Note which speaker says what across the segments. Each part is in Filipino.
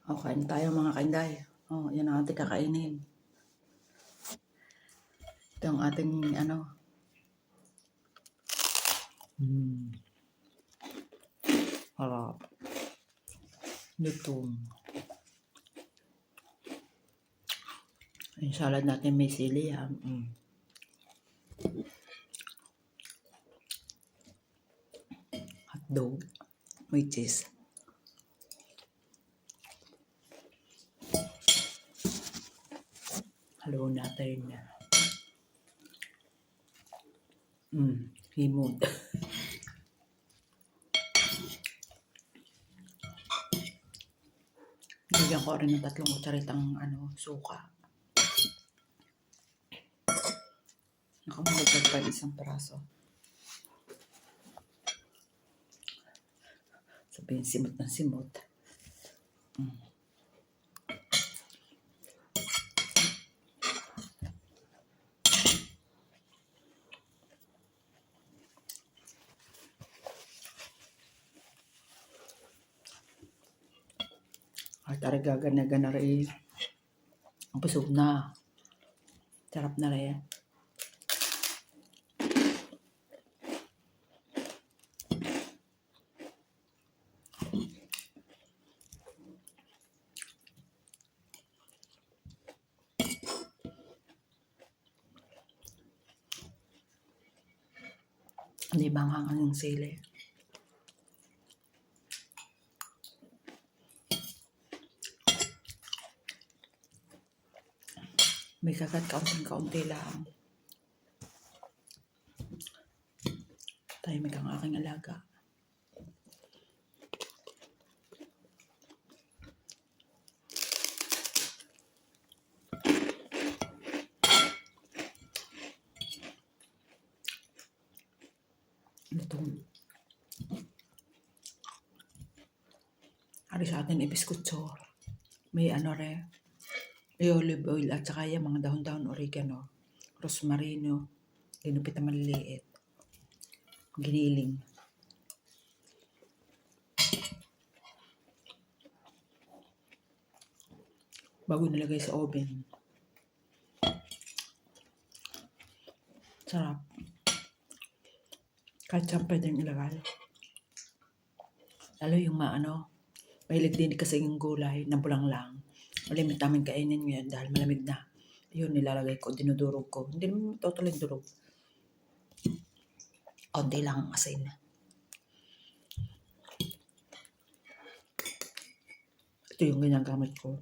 Speaker 1: Okay na tayo mga kainday. Yan ang ating kakainin. Ito ang ating harap. Lutong. Yung salad natin may sili ha. Hotdog. May cheese. Haluin natin na. Himod. Bigyan ko rin ng 3 kutsaritang suka. Nakamulagdag pa isang peraso. Sabihin simot ng simot. Ay, taragagan na gana rin. Ang busog na. Sarap na rin. Hindi ba nga ang sili? May kagat kaunting-kaunti lang. Tahimik ang aking alaga. Itong hari sa atin ibiskutso. May may olive oil at saka yung mga dahon-dahon oregano, rosmarino, ginupit na maliliit, giniling. Bago nilagay sa oven. Sarap. Kahit saan pwedeng ilagay. Lalo yung mahilig din kasi yung gulay na bulang lang. Malimit namin kainin ngayon dahil malamig na. Yun, nilalagay ko, dinudurog ko. Hindi naman totally durog. Konti lang ang asin. Ito yung ginagamit ko.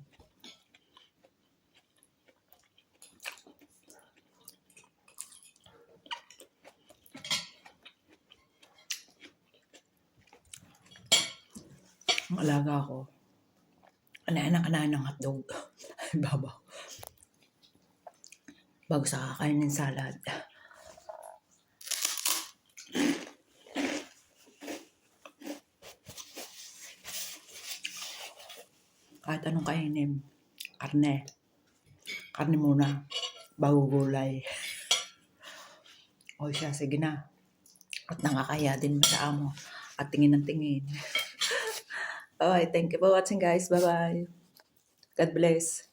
Speaker 1: Ang alaga ko, kanain ng hotdog. Babaw. Bago sa kakain ng salad. Kahit anong kainin. Karne. Karne muna. Bago gulay. O siya, sige na. At nakakaya din sa amo. At tingin ng tingin. Bye. Thank you for watching guys. Bye-bye. God bless.